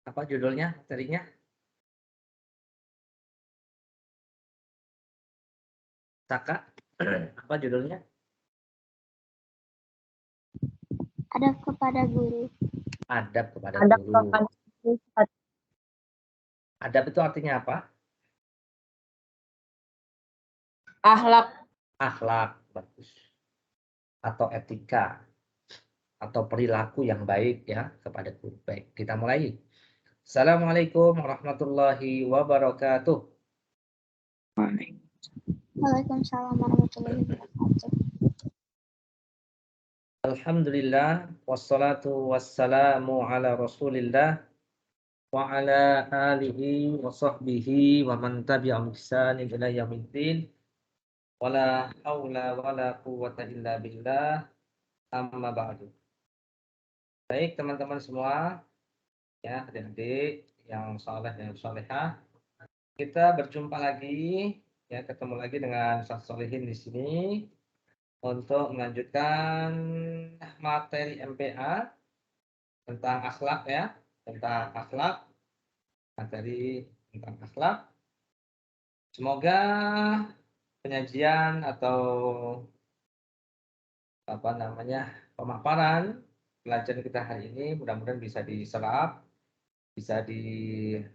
Apa judulnya, materinya? Saka? Apa judulnya? Adab kepada guru. Adab kepada Adab guru. kepada Ustaz. Adab itu artinya apa? Akhlak. Akhlak, bagus. Atau etika. Atau perilaku yang baik ya kepada guru. Baik, kita mulai. Assalamualaikum warahmatullahi wabarakatuh. Waalaikumsalam warahmatullahi wabarakatuh. Alhamdulillah, wassalatu wassalamu ala rasulillah wa ala alihi wa sahbihi wa man tabi'ahum bi ihsanin ila yaumiddin. Wala haula wala quwwata illa billah, amma ba'du. Baik teman-teman semua, ya adik-adik yang saleh dan salehah, kita berjumpa lagi, ya ketemu lagi dengan Ustaz Solihin di sini untuk melanjutkan materi MPA tentang akhlak ya, tentang akhlak, materi tentang akhlak. Semoga penyajian atau apa namanya pemaparan pelajaran kita hari ini mudah-mudahan bisa diserap, bisa dipahami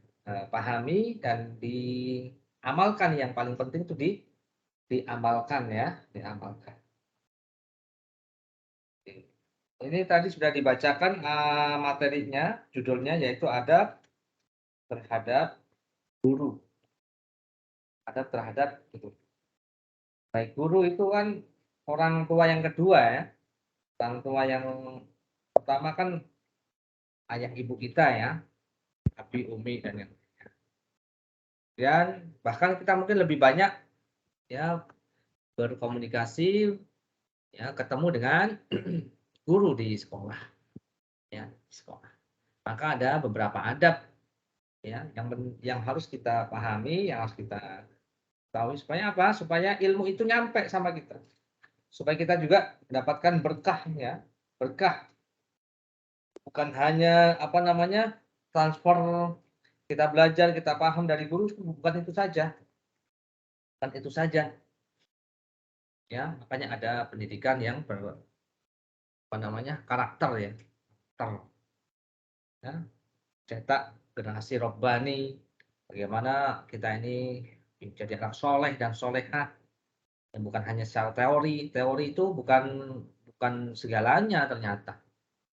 dan diamalkan. Yang paling penting itu diamalkan ya, diamalkan. Ini tadi sudah dibacakan materinya, judulnya yaitu adab terhadap guru. Adab terhadap guru. Baik, guru itu kan orang tua yang kedua ya. Orang tua yang pertama kan ayah ibu kita ya, abi, umi dan yang lainnya. Dan bahkan kita mungkin lebih banyak ya berkomunikasi ya ketemu dengan guru di sekolah ya, di sekolah. Maka ada beberapa adab ya yang harus kita pahami, yang harus kita tahu supaya apa? Supaya ilmu itu nyampe sama kita. Supaya kita juga mendapatkan berkah ya. Berkah. Bukan hanya apa namanya? Transfer kita belajar, kita paham dari guru, bukan itu saja. Bukan itu saja. Ya, makanya ada pendidikan yang apa namanya? Karakter ya. Karakter. Ya. Cetak generasi robbani. Bagaimana kita ini menjadi anak soleh dan solehah. Dan bukan hanya secara teori. Teori itu bukan segalanya ternyata.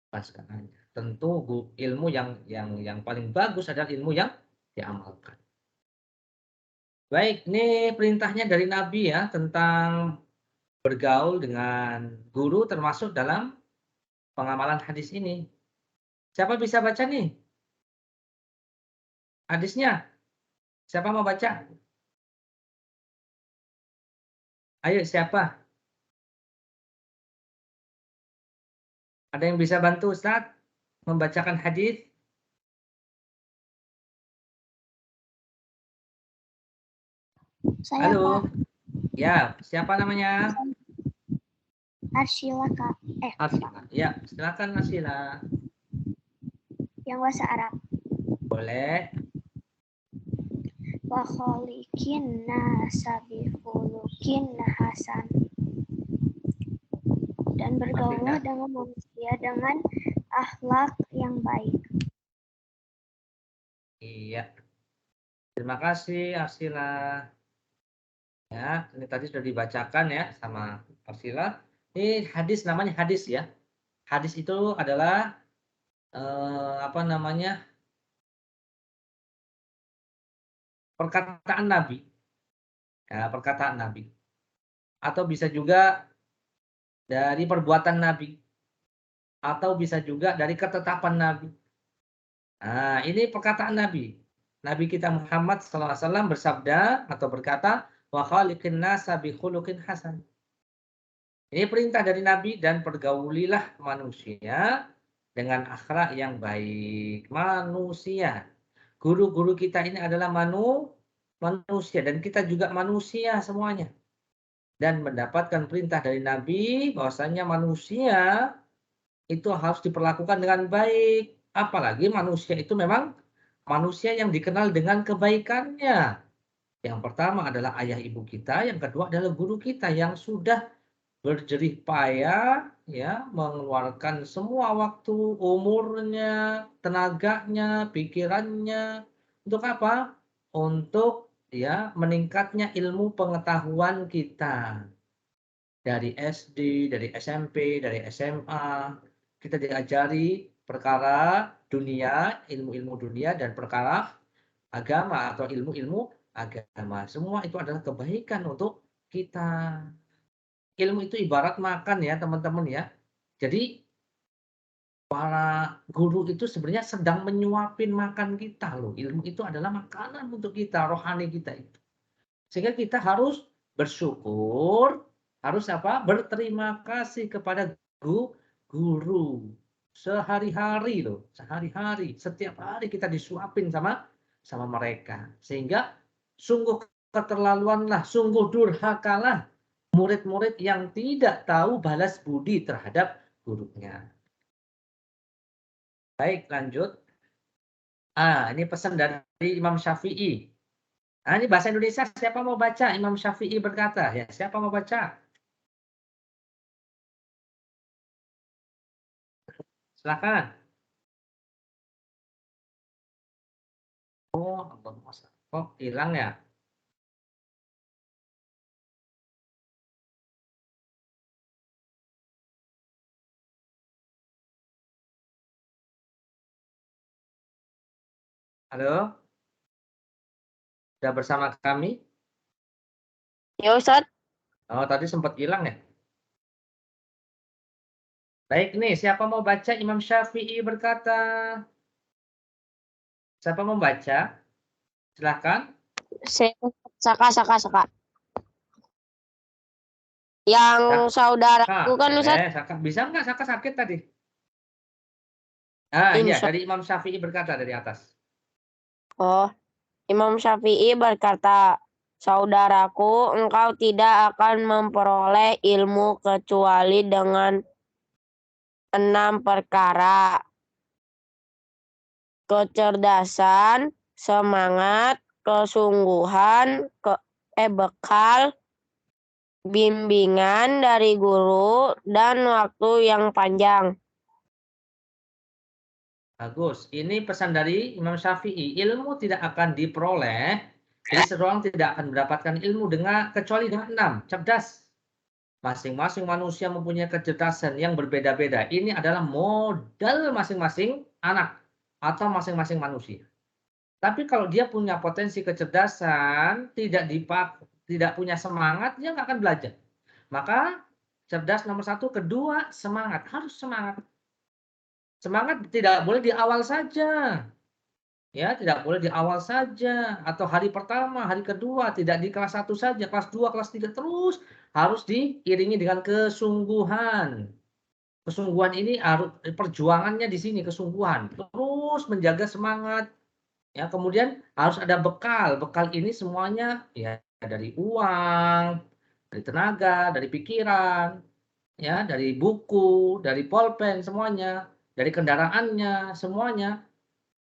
Bukan segalanya. Tentu ilmu yang paling bagus adalah ilmu yang diamalkan. Baik, ini perintahnya dari Nabi ya tentang bergaul dengan guru termasuk dalam pengamalan hadis ini. Siapa bisa baca nih? Hadisnya? Siapa mau baca? Ayo, siapa? Ada yang bisa bantu Ustaz membacakan hadis? Saya, Halo. Pak. Ya, siapa namanya? Arsila, Kak. Arsila. Ya, silakan Arsila. Yang bahasa Arab. Boleh. Wa khaliqin nasa bi khuluqin hasan. Dan bergaullah dengan manusia dengan akhlak yang baik. Iya. Terima kasih Arsila. Ya, ini tadi sudah dibacakan ya sama Arsila. Ini hadis, namanya hadis ya. Hadis itu adalah apa namanya? Perkataan Nabi. Ya, perkataan Nabi. Atau bisa juga dari perbuatan Nabi. Atau bisa juga dari ketetapan Nabi. Nah, ini perkataan Nabi. Nabi kita Muhammad SAW bersabda atau berkata, wa khaliqin nasa bi khuluqin hasan. Ini perintah dari Nabi dan pergaulilah manusia dengan akhlak yang baik. Manusia. Guru-guru kita ini adalah manusia dan kita juga manusia semuanya. Dan mendapatkan perintah dari Nabi bahwasanya manusia itu harus diperlakukan dengan baik. Apalagi manusia itu memang manusia yang dikenal dengan kebaikannya. Yang pertama adalah ayah ibu kita, yang kedua adalah guru kita yang sudah berjerih payah ya, mengeluarkan semua waktu, umurnya, tenaganya, pikirannya untuk apa? Untuk ya meningkatnya ilmu pengetahuan kita. Dari SD, dari SMP, dari SMA, kita diajari perkara dunia, ilmu-ilmu dunia dan perkara agama atau ilmu-ilmu agama. Semua itu adalah kebaikan untuk kita. Ilmu itu ibarat makan ya teman-teman ya. Jadi para guru itu sebenarnya sedang menyuapin makan kita loh. Ilmu itu adalah makanan untuk kita, rohani kita itu. Sehingga kita harus bersyukur, harus apa? Berterima kasih kepada guru. Sehari-hari loh, sehari-hari, setiap hari kita disuapin sama mereka. Sehingga sungguh keterlaluanlah, sungguh durhakalah murid-murid yang tidak tahu balas budi terhadap gurunya. Baik, lanjut. Ini pesan dari Imam Syafi'i. Ini bahasa Indonesia, siapa mau baca? Imam Syafi'i berkata, ya, siapa mau baca? Silakan. Oh, hilang ya? Halo? Sudah bersama kami? Ya Ustadz. Oh, tadi sempat hilang ya? Baik nih, siapa mau baca? Imam Syafi'i berkata. Siapa mau baca? Silakan. Saka. Yang saudaraku kan Ustadz. Saka. Bisa nggak Saka sakit tadi? Iya, Insya. dari Imam Syafi'i berkata dari atas. Oh, Imam Syafi'i berkata, saudaraku, engkau tidak akan memperoleh ilmu kecuali dengan 6 perkara. Kecerdasan, semangat, kesungguhan, bekal, bimbingan dari guru, dan waktu yang panjang. Bagus. Ini pesan dari Imam Syafi'i. Ilmu tidak akan diperoleh. Jadi seseorang tidak akan mendapatkan ilmu kecuali dengan 6. Cerdas. Masing-masing manusia mempunyai kecerdasan yang berbeda-beda. Ini adalah modal masing-masing anak atau masing-masing manusia. Tapi kalau dia punya potensi kecerdasan, tidak punya semangat, dia nggak akan belajar. Maka cerdas nomor 1, kedua semangat, harus semangat. Semangat tidak boleh di awal saja. Ya, tidak boleh di awal saja atau hari pertama, hari kedua, tidak di kelas 1 saja, kelas 2, kelas 3 terus harus diiringi dengan kesungguhan. Kesungguhan ini harus perjuangannya di sini kesungguhan. Terus menjaga semangat. Ya, kemudian harus ada bekal. Bekal ini semuanya ya dari uang, dari tenaga, dari pikiran, ya, dari buku, dari pulpen semuanya, dari kendaraannya semuanya.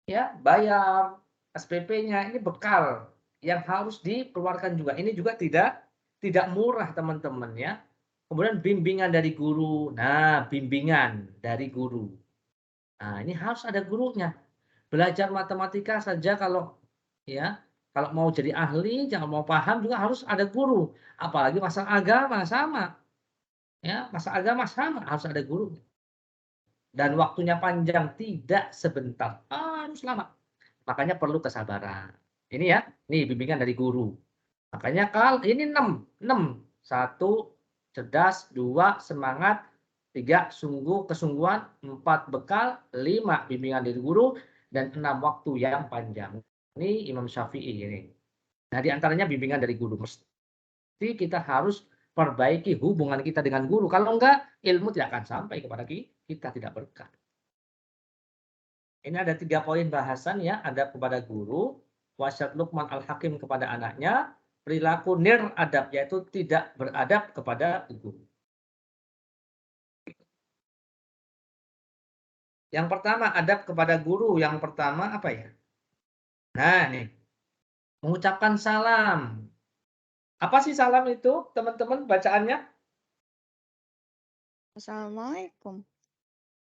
Ya, bayar SPP-nya ini bekal yang harus dikeluarkan juga. Ini juga tidak murah teman-teman ya. Kemudian bimbingan dari guru. Nah, bimbingan dari guru. Nah, ini harus ada gurunya. Belajar matematika saja ya, kalau mau jadi ahli, jangan mau paham juga harus ada guru. Apalagi masalah agama sama. Ya, masalah agama sama, harus ada guru. Dan waktunya panjang, tidak sebentar, harus lama. Makanya perlu kesabaran. Ini ya, nih bimbingan dari guru. Makanya ini 6. 1 cerdas, 2 semangat, 3 kesungguhan, 4 bekal, 5 bimbingan dari guru, dan 6 waktu yang panjang. Ini Imam Syafi'i ini. Nah, di antaranya bimbingan dari guru. Mesti kita harus perbaiki hubungan kita dengan guru. Kalau enggak, ilmu tidak akan sampai kepada kita, tidak berkah. Ini ada 3 poin bahasan ya, adab kepada guru, wasiat Luqman Al-Hakim kepada anaknya, perilaku niradab yaitu tidak beradab kepada guru. Yang pertama adab kepada guru, yang pertama apa ya? Nah, nih. Mengucapkan salam. Apa sih salam itu, teman-teman, bacaannya? Assalamualaikum.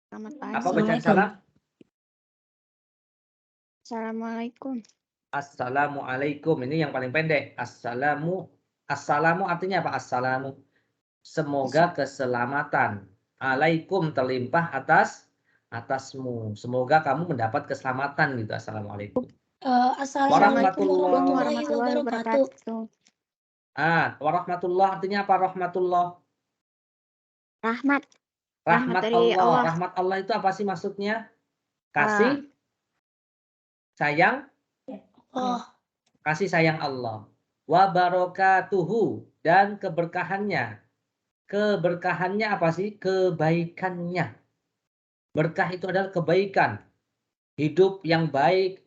Selamat Apa pagi. bacaan salam? Assalamualaikum. Assalamualaikum. Ini yang paling pendek. Assalamu. Assalamu artinya apa? Assalamu. Semoga keselamatan. Alaikum terlimpah atasmu. Semoga kamu mendapat keselamatan gitu. Assalamualaikum. Assalamualaikum Warahmatullah. warahmatullahi wabarakatuh. Warahmatullah artinya apa? Rahmatullah. Rahmat. Rahmat dari Allah. Allah. Rahmat Allah itu apa sih maksudnya? Kasih, sayang, kasih sayang Allah. Wa barakatuhu dan keberkahannya. Keberkahannya apa sih? Kebaikannya. Berkah itu adalah kebaikan. Hidup yang baik.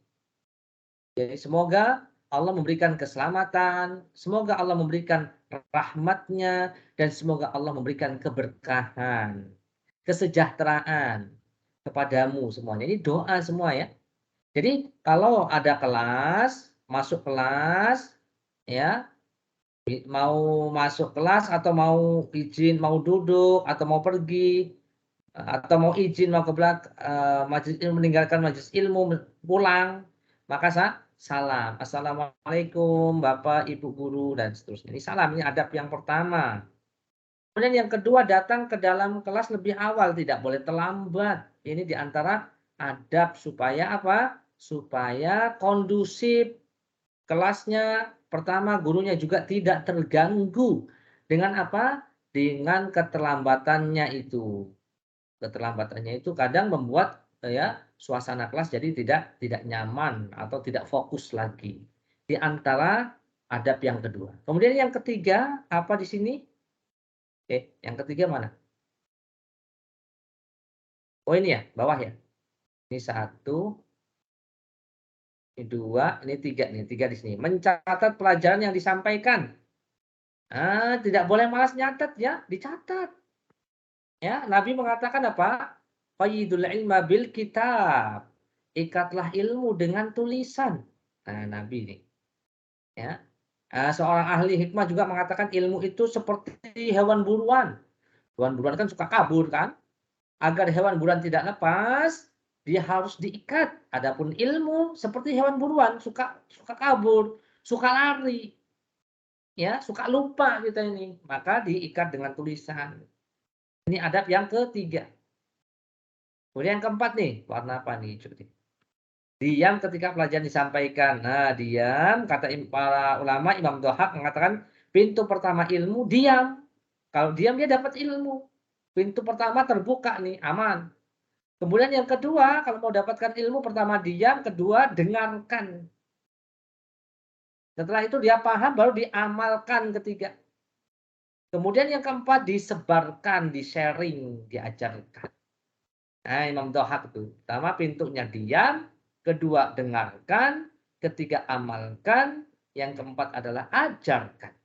Jadi semoga Allah memberikan keselamatan, semoga Allah memberikan rahmatnya, dan semoga Allah memberikan keberkahan, kesejahteraan kepadamu semuanya. Ini doa semua ya. Jadi kalau ada kelas, masuk kelas, ya mau masuk kelas atau mau izin, mau duduk atau mau pergi atau mau izin mau ke belakang majelis ilmu, meninggalkan majelis ilmu pulang, maka salam. Assalamualaikum Bapak Ibu guru dan seterusnya. Ini salam, ini adab yang pertama. Kemudian yang kedua, datang ke dalam kelas lebih awal, tidak boleh terlambat. Ini diantara adab supaya apa? Supaya kondusif kelasnya. Pertama, gurunya juga tidak terganggu dengan apa? Dengan keterlambatannya itu. Keterlambatannya itu kadang membuat ya suasana kelas jadi tidak nyaman atau tidak fokus lagi. Di antara adab yang kedua. Kemudian yang ketiga apa di sini? Yang ketiga mana? Oh ini ya, bawah ya. Ini 1, ini 2, ini 3 nih, 3 di sini. Mencatat pelajaran yang disampaikan. Tidak boleh malas nyatat ya, dicatat. Ya, Nabi mengatakan apa? Qayyidul ilma bil kitab. Ikatlah ilmu dengan tulisan. Nah, Nabi ini. Ya. Seorang ahli hikmah juga mengatakan ilmu itu seperti hewan buruan. Hewan buruan kan suka kabur kan? Agar hewan buruan tidak lepas, dia harus diikat. Adapun ilmu seperti hewan buruan, suka kabur, suka lari. Ya, suka lupa kita ini. Maka diikat dengan tulisan. Ini adab yang ketiga. Kemudian yang keempat nih, warna apa nih? Diam ketika pelajaran disampaikan. Nah, diam, kata para ulama, Imam Dhahak mengatakan pintu pertama ilmu, diam. Kalau diam dia dapat ilmu. Pintu pertama terbuka nih, aman. Kemudian yang kedua, kalau mau dapatkan ilmu, pertama diam, kedua dengarkan. Setelah itu dia paham, baru diamalkan ketiga. Kemudian yang keempat, disebarkan, di-sharing, diajarkan. Nah, Imam Dhahak itu. Pertama pintunya diam, kedua dengarkan, ketiga amalkan, yang keempat adalah ajarkan.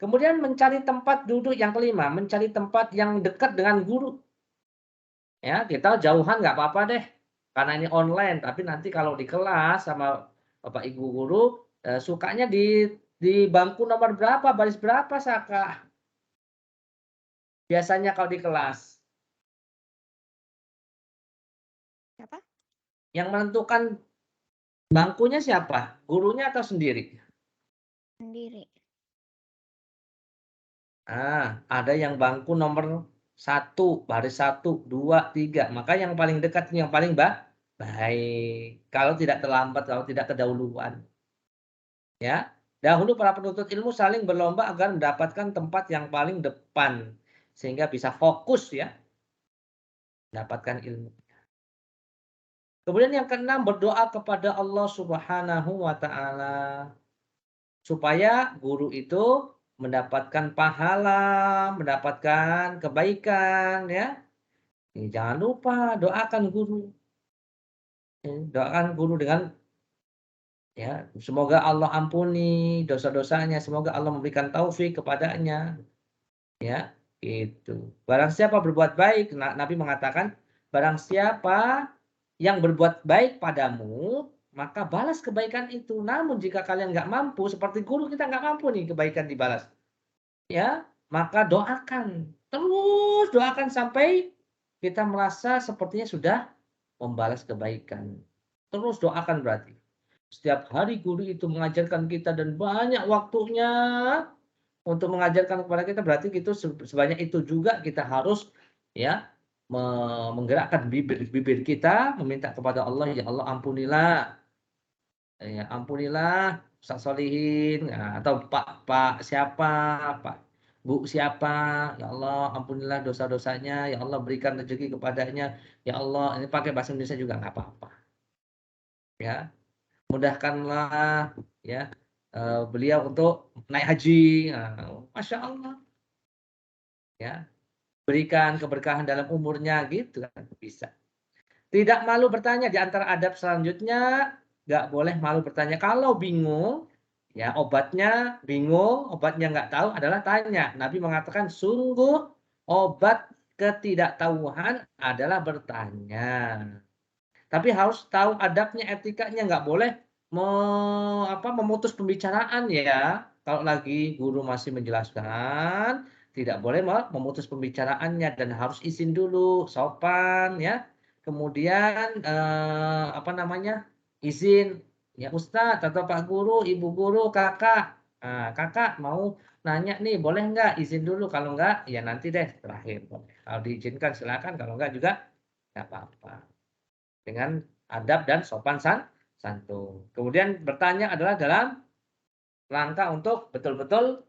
Kemudian mencari tempat duduk yang kelima, mencari tempat yang dekat dengan guru. Ya, kita jauhan nggak apa-apa deh, karena ini online. Tapi nanti kalau di kelas sama Bapak Ibu guru, sukanya di bangku nomor berapa, baris berapa, Saka? Biasanya kalau di kelas. Siapa? Yang menentukan bangkunya siapa? Gurunya atau sendiri? Sendiri. Ada yang bangku nomor 1, baris 1, 2, 3. Maka yang paling dekat yang paling baik. Kalau tidak terlambat, kalau tidak kedahuluan. Ya. Dahulu para penuntut ilmu saling berlomba agar mendapatkan tempat yang paling depan sehingga bisa fokus ya mendapatkan ilmu. Kemudian yang keenam, berdoa kepada Allah Subhanahu wa taala supaya guru itu mendapatkan pahala, mendapatkan kebaikan ya. Jangan lupa doakan guru. Doakan guru dengan ya, semoga Allah ampuni dosa-dosanya, semoga Allah memberikan taufik kepadanya. Ya, itu. Barang siapa berbuat baik, Nabi mengatakan, barang siapa yang berbuat baik padamu, maka balas kebaikan itu. Namun jika kalian nggak mampu, seperti guru kita nggak mampu nih kebaikan dibalas, ya, maka doakan. Terus doakan sampai kita merasa sepertinya sudah membalas kebaikan. Terus doakan berarti. Setiap hari guru itu mengajarkan kita dan banyak waktunya untuk mengajarkan kepada kita, berarti itu sebanyak itu juga kita harus ya menggerakkan bibir kita meminta kepada Allah, ya Allah ampunilah, ya ampunilah Ustaz Solihin, ya, atau Pak siapa, Pak Bu siapa, ya Allah ampunilah dosa-dosanya, ya Allah berikan rezeki kepadanya, ya Allah, ini pakai bahasa Indonesia juga nggak apa-apa, ya mudahkanlah ya beliau untuk naik haji, nah, masya Allah, ya berikan keberkahan dalam umurnya gitu kan bisa. Tidak malu bertanya, di antara adab selanjutnya nggak boleh malu bertanya. Kalau bingung, ya obatnya nggak tahu adalah tanya. Nabi mengatakan sungguh obat ketidaktahuan adalah bertanya. Tapi harus tahu adabnya, etikanya, nggak boleh memutus pembicaraan ya. Kalau lagi guru masih menjelaskan, tidak boleh memutus pembicaraannya dan harus izin dulu, sopan ya. Kemudian izin ya Ustadz atau Pak Guru, Ibu Guru, Kakak. Nah, Kakak mau nanya nih, boleh nggak izin dulu? Kalau nggak, ya nanti deh terakhir. Kalau diizinkan silakan, kalau nggak juga nggak apa-apa. Dengan adab dan sopan santun. Kemudian bertanya adalah dalam rangka untuk betul-betul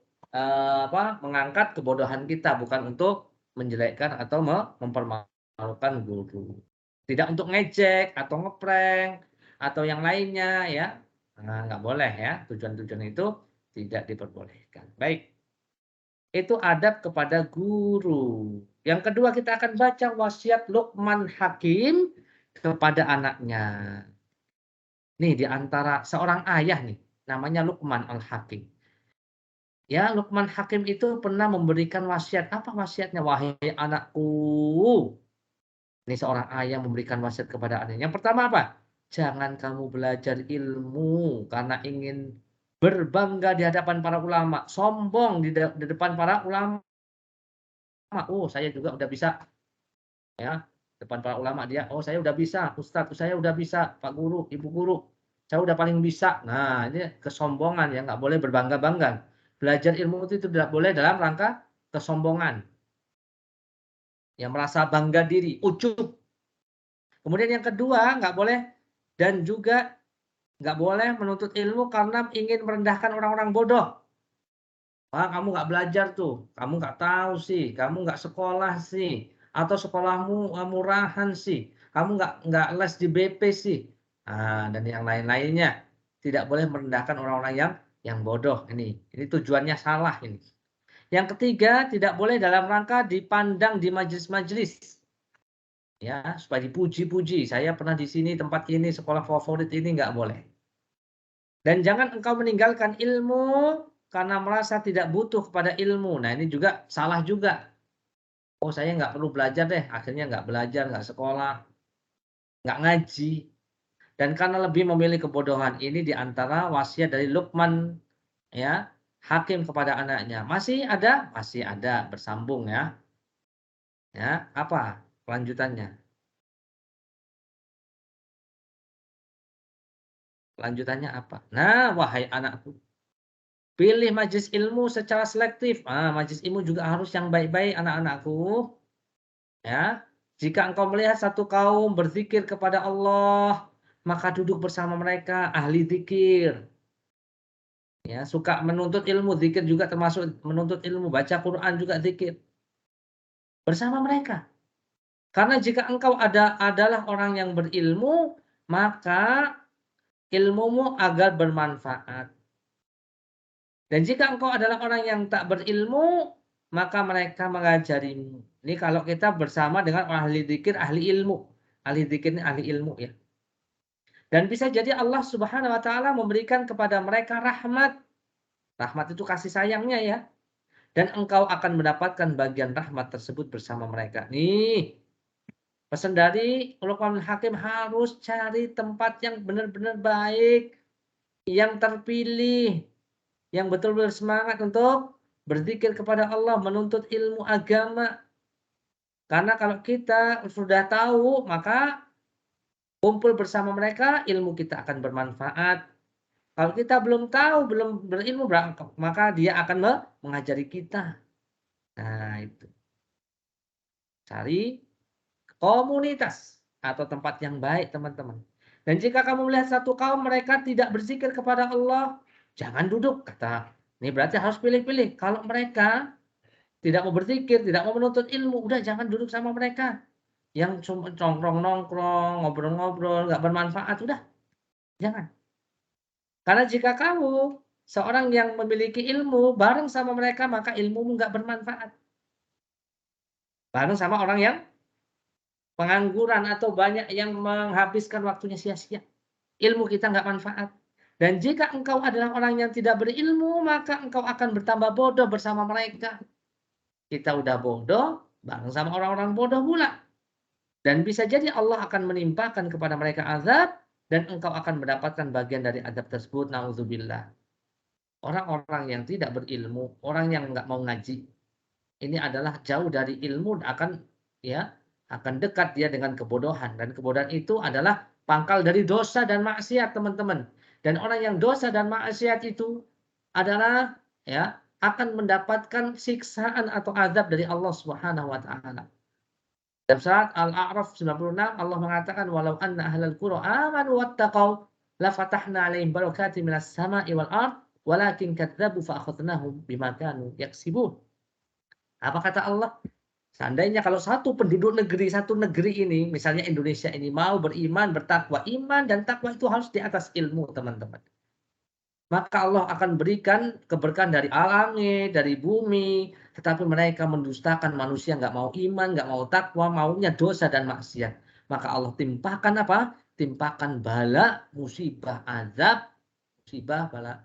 mengangkat kebodohan kita, bukan untuk menjelekkan atau mempermalukan guru. Tidak untuk ngejek atau ngeprank atau yang lainnya ya. Nah, nggak boleh ya. Tujuan-tujuan itu tidak diperbolehkan. Baik. Itu adab kepada guru. Yang kedua kita akan baca wasiat Luqman Hakim kepada anaknya. Nih di antara seorang ayah nih, namanya Luqman Al-Hakim. Ya, Luqman Hakim itu pernah memberikan wasiat. Apa wasiatnya? Wahai anakku. Ini seorang ayah memberikan wasiat kepada anaknya. Yang pertama apa? Jangan kamu belajar ilmu karena ingin berbangga di hadapan para ulama. Sombong di depan para ulama. Oh, saya juga udah bisa. Ya, depan para ulama dia, oh saya udah bisa, Ustadz, saya udah bisa, Pak Guru, Ibu Guru, saya udah paling bisa. Nah, ini kesombongan ya, nggak boleh berbangga-bangga. Belajar ilmu itu tidak boleh dalam rangka kesombongan. Yang merasa bangga diri, ujub. Kemudian yang kedua, nggak boleh dan juga nggak boleh menuntut ilmu karena ingin merendahkan orang-orang bodoh. Wah, kamu nggak belajar tuh, kamu nggak tahu sih, kamu nggak sekolah sih, atau sekolahmu murahan sih, kamu nggak les di BP sih, nah, dan yang lain-lainnya. Tidak boleh merendahkan orang-orang yang bodoh. Ini tujuannya salah ini. Yang ketiga, tidak boleh dalam rangka dipandang di majelis-majelis, ya supaya dipuji-puji. Saya pernah di sini, tempat ini, sekolah favorit ini, nggak boleh. Dan jangan engkau meninggalkan ilmu karena merasa tidak butuh kepada ilmu. Nah ini juga salah juga. Oh saya nggak perlu belajar deh, akhirnya nggak belajar, nggak sekolah, nggak ngaji. Dan karena lebih memilih kebodohan, ini diantara wasiat dari Luqman ya, Hakim kepada anaknya. Masih ada? Masih ada, bersambung ya. Ya, apa lanjutannya? Lanjutannya apa? Nah, wahai anakku, pilih majelis ilmu secara selektif. Majelis ilmu juga harus yang baik-baik anak-anakku. Ya, jika engkau melihat satu kaum berzikir kepada Allah, maka duduk bersama mereka ahli zikir. Ya, suka menuntut ilmu, zikir juga termasuk menuntut ilmu, baca Quran juga zikir. Bersama mereka. Karena jika engkau adalah orang yang berilmu, maka ilmumu agar bermanfaat. Dan jika engkau adalah orang yang tak berilmu, maka mereka mengajarimu. Ini kalau kita bersama dengan ahli zikir, ahli ilmu. Ahli zikir ini ahli ilmu ya. Dan bisa jadi Allah Subhanahu wa taala memberikan kepada mereka rahmat. Rahmat itu kasih sayangnya ya. Dan engkau akan mendapatkan bagian rahmat tersebut bersama mereka. Nih, Pesan dari Luqmanul Hakim harus cari tempat yang benar-benar baik, yang terpilih, yang betul-betul semangat untuk berzikir kepada Allah, menuntut ilmu agama. Karena kalau kita sudah tahu, maka kumpul bersama mereka, ilmu kita akan bermanfaat. Kalau kita belum tahu, belum berilmu, maka dia akan mengajari kita. Nah, itu. Cari komunitas atau tempat yang baik, teman-teman. Dan jika kamu melihat satu kaum mereka tidak berzikir kepada Allah, jangan duduk, kata. Ini berarti harus pilih-pilih. Kalau mereka tidak mau berzikir, tidak mau menuntut ilmu, udah jangan duduk sama mereka. Yang cuma nongkrong-nongkrong, ngobrol-ngobrol, nggak bermanfaat, udah jangan. Karena jika kamu seorang yang memiliki ilmu bareng sama mereka, maka ilmumu nggak bermanfaat. Bareng sama orang yang pengangguran atau banyak yang menghabiskan waktunya sia-sia. Ilmu kita nggak manfaat. Dan jika engkau adalah orang yang tidak berilmu, maka engkau akan bertambah bodoh bersama mereka. Kita udah bodoh, bareng sama orang-orang bodoh pula. Dan bisa jadi Allah akan menimpakan kepada mereka azab, dan engkau akan mendapatkan bagian dari azab tersebut. Na'udzubillah. Orang-orang yang tidak berilmu, orang yang nggak mau ngaji, ini adalah jauh dari ilmu, akan dekat dia dengan kebodohan, dan kebodohan itu adalah pangkal dari dosa dan maksiat, teman-teman. Dan orang yang dosa dan maksiat itu adalah akan mendapatkan siksaan atau azab dari Allah Subhanahu wa taala. Dalam surat Al-A'raf 96 Allah mengatakan walau anna ahlal qura amanu wattaqau la fatahna 'alaihim barakatin minas sama'i wal ard walakin kadzdzabu fa akhadnahum bima kanu yaksibun. Apa kata Allah? Seandainya kalau satu negeri ini, misalnya Indonesia ini mau beriman, bertakwa, iman dan takwa itu harus di atas ilmu, teman-teman. Maka Allah akan berikan keberkahan dari langit, dari bumi, tetapi mereka mendustakan manusia, nggak mau iman, nggak mau takwa, maunya dosa dan maksiat. Maka Allah timpakan apa? Timpakan bala, musibah, azab, musibah, bala,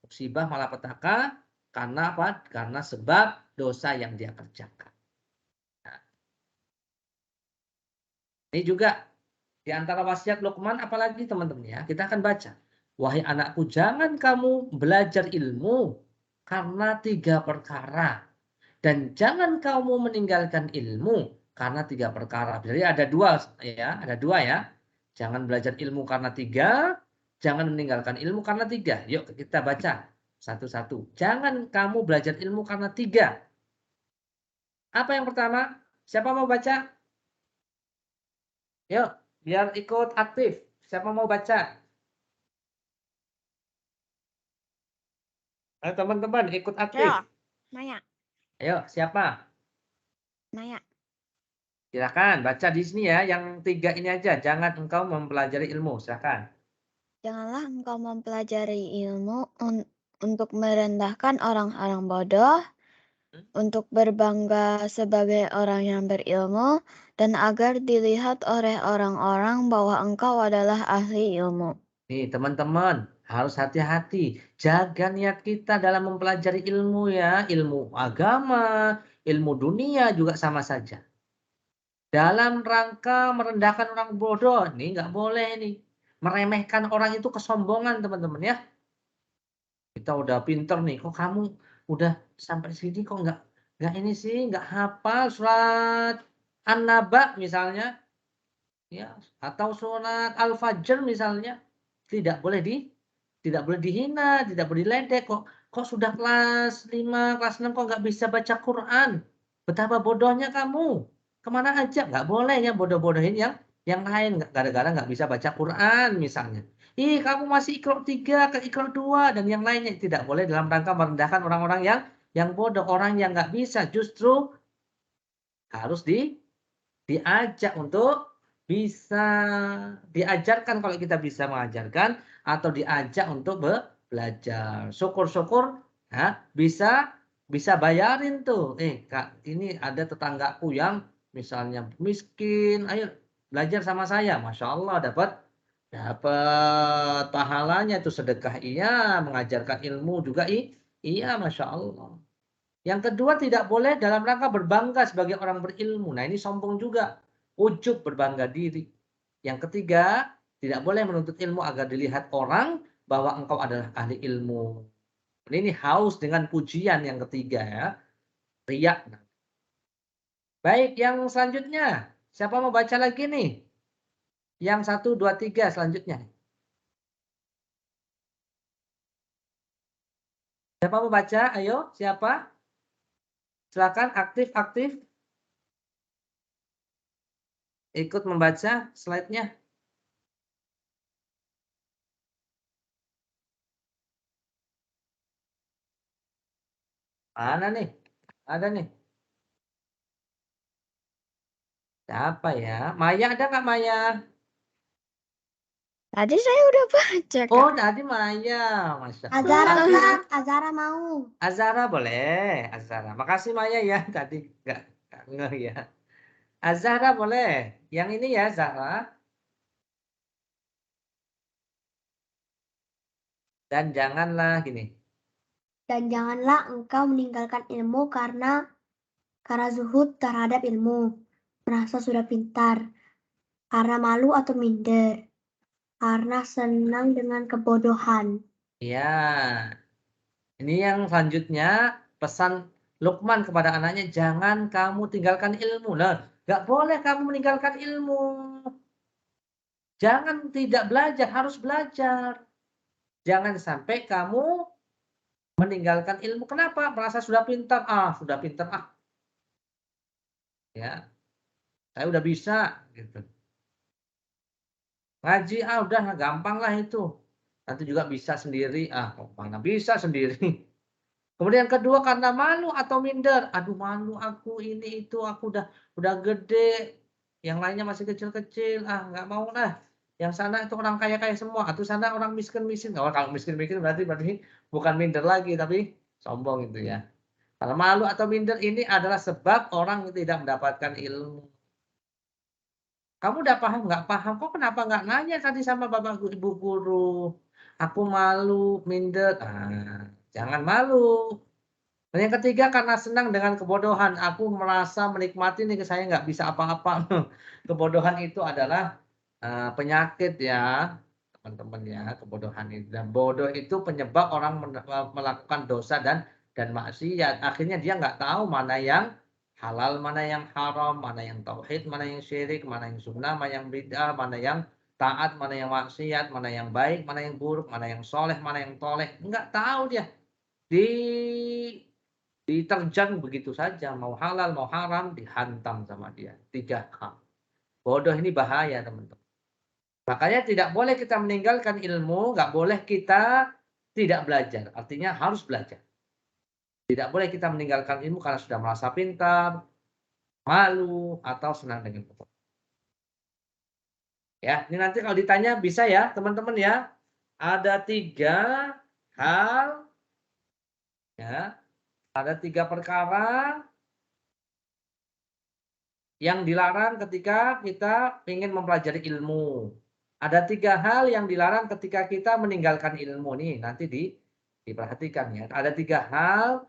musibah, malapetaka, karena apa? Karena sebab dosa yang dia kerjakan. Nah, ini juga di antara wasiat Luqman, apalagi teman-teman ya, kita akan baca. Wahai anakku, jangan kamu belajar ilmu karena 3 perkara. Dan jangan kamu meninggalkan ilmu karena 3 perkara. Jadi ada dua ya. Jangan belajar ilmu karena 3, jangan meninggalkan ilmu karena 3. Yuk kita baca satu-satu. Jangan kamu belajar ilmu karena 3. Apa yang pertama? Siapa mau baca? Yuk, biar ikut aktif. Siapa mau baca? Ayo teman-teman ikut aktif. Ayo, Maya. Ayo, siapa? Maya. Silakan baca di sini ya, yang 3 ini aja. Jangan engkau mempelajari ilmu. Silakan. Janganlah engkau mempelajari ilmu untuk merendahkan orang-orang bodoh, untuk berbangga sebagai orang yang berilmu, dan agar dilihat oleh orang-orang bahwa engkau adalah ahli ilmu. Nih teman-teman, harus hati-hati. Jaga niat kita dalam mempelajari ilmu ya. Ilmu agama, ilmu dunia juga sama saja. Dalam rangka merendahkan orang bodoh, ini nggak boleh nih. Meremehkan orang itu kesombongan teman-teman ya. Kita udah pinter nih, kok kamu udah sampai sini kok nggak ini sih, nggak hafal surat An-Naba misalnya, ya, atau surat Al-Fajr misalnya, tidak boleh dihina, tidak boleh diledek. Kok sudah kelas 5, kelas 6 kok nggak bisa baca Quran? Betapa bodohnya kamu. Kemana aja? Nggak boleh ya bodoh-bodohin yang lain gara-gara nggak bisa baca Quran misalnya. Ih, kamu masih Iqra 3 ke Iqra 2 dan yang lainnya. Tidak boleh dalam rangka merendahkan orang-orang yang bodoh, orang yang nggak bisa. Justru harus diajak untuk bisa diajarkan kalau kita bisa mengajarkan atau diajak untuk belajar. Syukur-syukur bisa bayarin tuh. Kak, ini ada tetanggaku yang misalnya miskin, ayo belajar sama saya. Masya Allah dapat pahalanya itu sedekah iya, mengajarkan ilmu juga iya Masya Allah. Yang kedua, tidak boleh dalam rangka berbangga sebagai orang berilmu. Nah, ini sombong juga. Ujub, berbangga diri. Yang ketiga, tidak boleh menuntut ilmu agar dilihat orang bahwa engkau adalah ahli ilmu. Ini haus dengan pujian yang ketiga ya. Riak. Baik, yang selanjutnya. Siapa mau baca lagi nih? Yang 1, 2, 3 selanjutnya. Siapa mau baca? Ayo, siapa? Silakan aktif. Ikut membaca slide-nya. Mana nih? Ada nih. Siapa ya? Maya ada nggak Maya? Tadi saya udah baca, Kak. Oh, tadi Maya. Masya Allah. Azara, Kak. Azara mau. Azara boleh. Azara. Makasih Maya ya. Tadi nggak ngeh ya. Azara boleh. Yang ini ya Zara. Dan janganlah gini. Dan janganlah engkau meninggalkan ilmu karena zuhud terhadap ilmu, merasa sudah pintar, karena malu atau minder, karena senang dengan kebodohan. Ya. Ini yang selanjutnya pesan Luqman kepada anaknya, jangan kamu tinggalkan ilmu. Nah, nggak boleh kamu meninggalkan ilmu. Jangan tidak belajar, harus belajar. Jangan sampai kamu meninggalkan ilmu. Kenapa? Merasa sudah pintar. Sudah pintar. Ya, saya udah bisa. Gitu. Ngaji, udah gampang lah itu. Nanti juga bisa sendiri. Mana bisa sendiri. Kemudian kedua, karena malu atau minder. Aduh, malu aku ini itu, aku udah gede. Yang lainnya masih kecil-kecil. Nggak mau lah. Yang sana itu orang kaya-kaya semua. Atau sana orang miskin-miskin. Kalau miskin-miskin berarti bukan minder lagi, tapi sombong itu ya. Kalau malu atau minder ini adalah sebab orang tidak mendapatkan ilmu. Kamu udah paham nggak paham? Kok kenapa nggak nanya tadi sama bapak ibu guru? Aku malu, minder. Jangan malu. Dan yang ketiga, karena senang dengan kebodohan. Aku merasa menikmati nih, saya nggak bisa apa-apa. Kebodohan itu adalah penyakit ya, teman-teman ya, kebodohan itu. Dan bodoh itu penyebab orang melakukan dosa dan maksiat. Akhirnya dia nggak tahu mana yang halal, mana yang haram, mana yang tauhid, mana yang syirik, mana yang sunnah, mana yang bid'ah, mana yang taat, mana yang maksiat, mana yang baik, mana yang buruk, mana yang soleh, mana yang toleh. Nggak tahu dia. Diterjang begitu saja, mau halal mau haram dihantam sama dia. 3 hal. Bodoh ini bahaya teman-teman. Makanya tidak boleh kita meninggalkan ilmu, nggak boleh kita tidak belajar. Artinya harus belajar. Tidak boleh kita meninggalkan ilmu karena sudah merasa pintar, malu, atau senang dengan kebodohan. Ya, ini nanti kalau ditanya bisa ya teman-teman ya. Ada 3 hal, ya, ada 3 perkara yang dilarang ketika kita ingin mempelajari ilmu. Ada 3 hal yang dilarang ketika kita meninggalkan ilmu. Nih, nanti diperhatikan ya. Ada 3 hal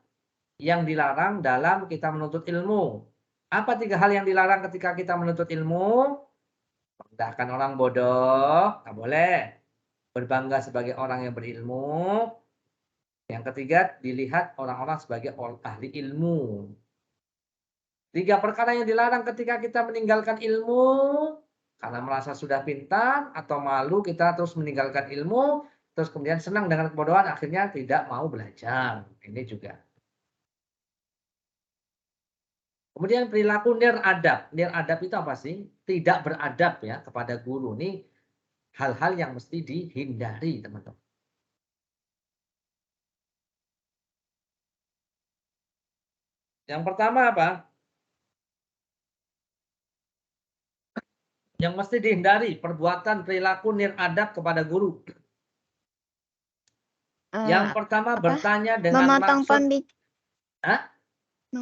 yang dilarang dalam kita menuntut ilmu. Apa 3 hal yang dilarang ketika kita menuntut ilmu? Merendahkan orang bodoh, nggak boleh. Berbangga sebagai orang yang berilmu. Yang ketiga, dilihat orang-orang sebagai ahli ilmu. 3 perkara yang dilarang ketika kita meninggalkan ilmu, karena merasa sudah pintar atau malu kita terus meninggalkan ilmu, terus kemudian senang dengan kebodohan, akhirnya tidak mau belajar. Ini juga. Kemudian perilaku niradab. Niradab itu apa sih? Tidak beradab ya kepada guru. Ini hal-hal yang mesti dihindari, teman-teman. Yang pertama apa? Yang mesti dihindari, perbuatan perilaku niradab kepada guru. Yang pertama bertanya dengan memotong maksud.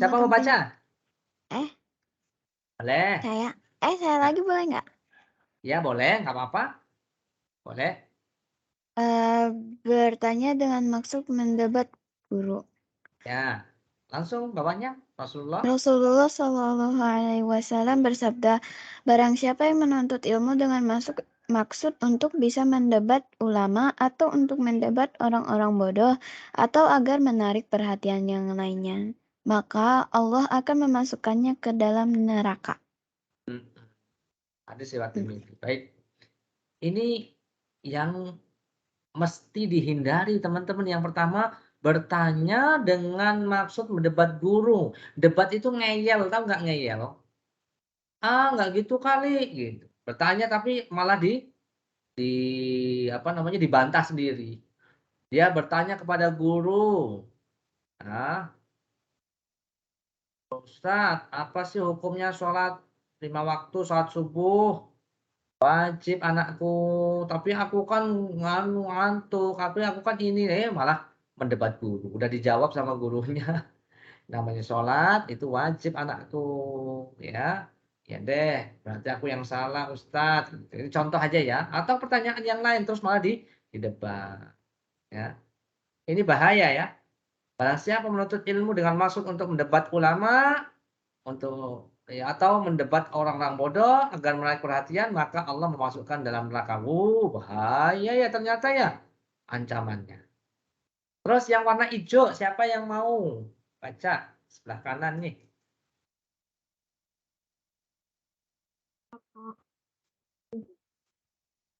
Siapa mau baca? Boleh. Saya lagi boleh nggak? Ya boleh, nggak apa-apa. Boleh. Bertanya dengan maksud mendebat guru. Ya. Langsung bawahnya Rasulullah. Rasulullah Shallallahu Alaihi Wasallam bersabda, barang siapa yang menuntut ilmu dengan maksud untuk bisa mendebat ulama atau untuk mendebat orang-orang bodoh atau agar menarik perhatian yang lainnya, maka Allah akan memasukkannya ke dalam neraka. Hadis riwayat Tirmidzi. Baik. Ini yang mesti dihindari teman-teman. Yang pertama, bertanya dengan maksud mendebat guru. Debat itu ngeyel, tahu nggak ngeyel? Nggak gitu kali, gitu. Bertanya tapi malah apa namanya, dibantah sendiri. Dia bertanya kepada guru. Nah, Ustadz, apa sih hukumnya sholat 5 waktu, sholat subuh? Wajib anakku, tapi aku kan ngantuk, tapi aku kan ini, malah mendebat guru. Udah dijawab sama gurunya, namanya sholat itu wajib anakku, ya. Ya deh, berarti aku yang salah Ustadz. Ini contoh aja ya. Atau pertanyaan yang lain terus malah didebat. Ya. Ini bahaya ya. Barang siapa menuntut ilmu dengan maksud untuk mendebat ulama, atau mendebat orang-orang bodoh agar menarik perhatian, maka Allah memasukkan dalam neraka. Bahaya ya ternyata ya ancamannya. Terus yang warna hijau, siapa yang mau baca? Sebelah kanan nih.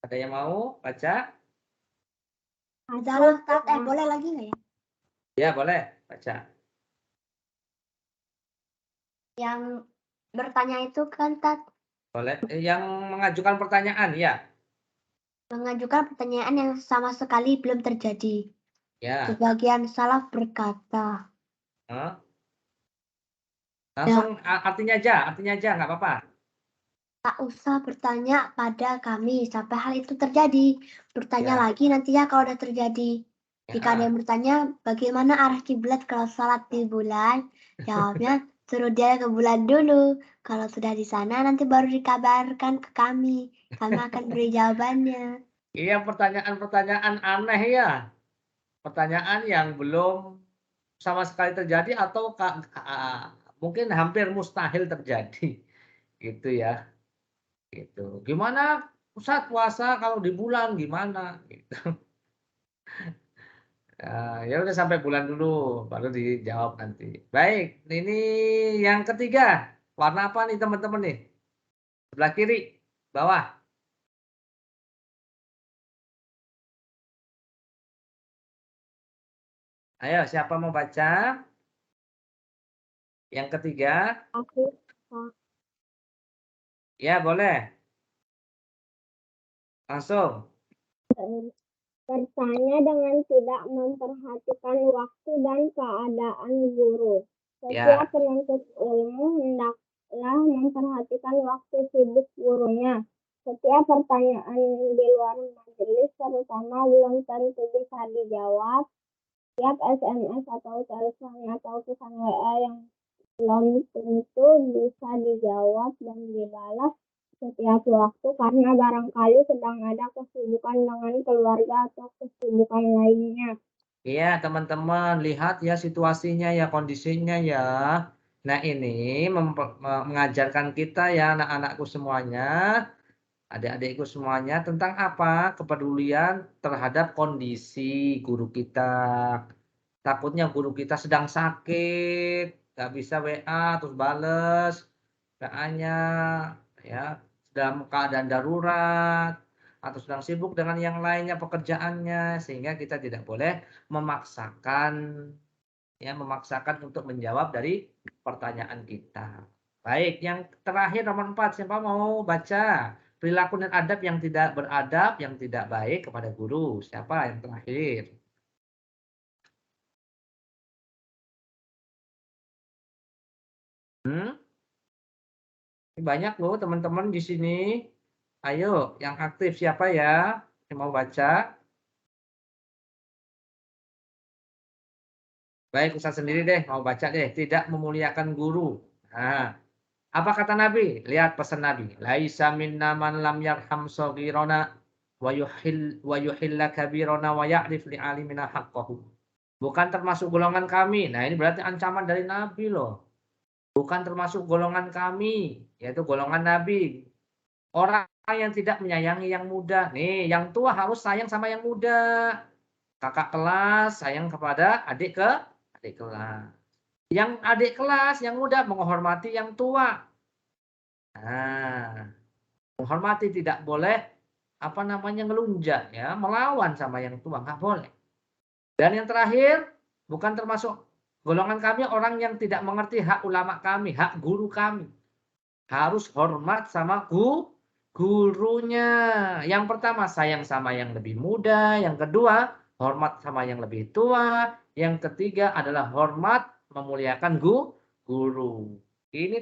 Ada yang mau baca? Ada boleh lagi nggak ya? Ya boleh baca. Yang bertanya itu kan Tat, Boleh. Yang mengajukan pertanyaan ya. mengajukan pertanyaan yang sama sekali belum terjadi. Ya. Sebagian salaf berkata, Langsung artinya aja nggak apa-apa. tak usah bertanya pada kami sampai hal itu terjadi. Bertanya Ya. lagi nantinya kalau udah terjadi. Jika ada yang bertanya bagaimana arah kiblat kalau salat di bulan, jawabnya suruh dia ke bulan dulu. Kalau sudah di sana nanti baru dikabarkan ke kami. Kami akan beri jawabannya. Iya, pertanyaan-pertanyaan aneh ya. Pertanyaan yang belum sama sekali terjadi atau mungkin hampir mustahil terjadi. Gitu ya. Gitu. Gimana Ustadz puasa kalau di bulan gimana? Gitu. Ya udah sampai bulan dulu baru dijawab nanti. Baik, ini yang ketiga. Warna apa nih teman-teman nih? Sebelah kiri, bawah. Ayo, siapa mau baca? Yang ketiga. Aku. Ya, boleh. Langsung. Bertanya dengan tidak memperhatikan waktu dan keadaan guru. Setiap penuntut ilmu hendaklah memperhatikan waktu sibuk gurunya. Setiap pertanyaan di luar majelis, terutama belum tentu bisa dijawab. Setiap SMS atau telepon atau pesan WA yang belum tentu bisa dijawab dan dibalas setiap waktu karena barangkali sedang ada kesibukan dengan keluarga atau kesibukan lainnya. Iya, teman-teman, lihat ya situasinya ya, kondisinya ya. Nah, ini mengajarkan kita ya, anak-anakku semuanya, adik-adikku semuanya, tentang apa? Kepedulian terhadap kondisi guru kita. Takutnya guru kita sedang sakit, nggak bisa WA, terus bales WA-nya, ya, dalam keadaan darurat, atau sedang sibuk dengan yang lainnya pekerjaannya, sehingga kita tidak boleh memaksakan untuk menjawab dari pertanyaan kita. Baik, yang terakhir nomor 4, siapa mau baca? Perilaku dan adab yang tidak beradab, yang tidak baik kepada guru. Siapa yang terakhir? Banyak loh teman-teman di sini. Ayo, yang aktif siapa ya? Yang mau baca? Baik, Ustaz sendiri deh, mau baca deh. Tidak memuliakan guru. Nah, apa kata Nabi? Lihat pesan Nabi. Laisa minna man lam yarham saghirana wa yuhilla kabirana wa ya'rif li'alimina haqqahu. Bukan termasuk golongan kami. Nah, ini berarti ancaman dari Nabi loh. Bukan termasuk golongan kami, yaitu golongan Nabi. Orang yang tidak menyayangi yang muda. Nih, yang tua harus sayang sama yang muda. Kakak kelas sayang kepada adik kelas. Yang adik kelas, yang muda menghormati yang tua. Nah, menghormati tidak boleh ngelunjak ya, melawan sama yang tua, nggak boleh. Dan yang terakhir, bukan termasuk golongan kami orang yang tidak mengerti hak ulama kami, hak guru kami. Harus hormat sama gurunya. Yang pertama, sayang sama yang lebih muda. Yang kedua, hormat sama yang lebih tua. Yang ketiga adalah hormat memuliakan guru. Ini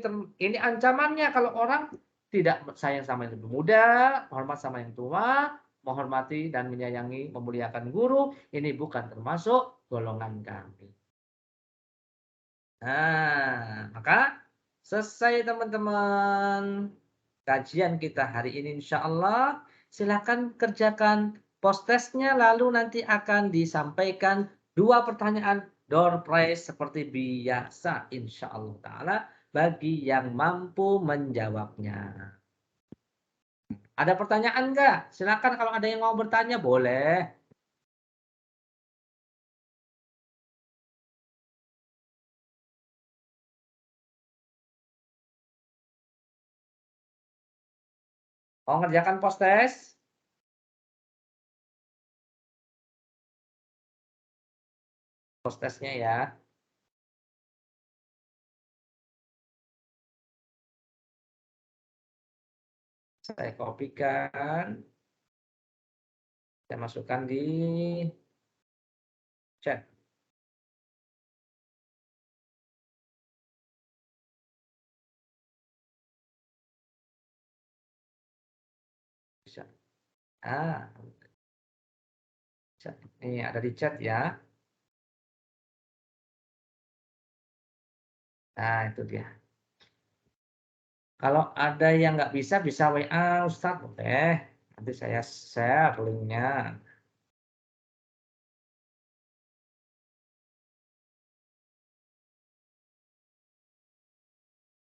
ancamannya kalau orang tidak sayang sama yang lebih muda, hormat sama yang tua, menghormati dan menyayangi, memuliakan guru, ini bukan termasuk golongan kami. Nah, maka selesai teman-teman kajian kita hari ini insya Allah. Silakan kerjakan post testnya, lalu nanti akan disampaikan 2 pertanyaan door prize seperti biasa insya Allah ta'ala bagi yang mampu menjawabnya. Ada pertanyaan nggak? Silakan kalau ada yang mau bertanya boleh. Mau ngerjakan post test? Post testnya ya. Saya kopikan. Saya masukkan di chat. Bisa. Ini ada di chat ya. Nah, itu dia. Kalau ada yang nggak bisa WA Ustadz boleh. Nanti saya share linknya.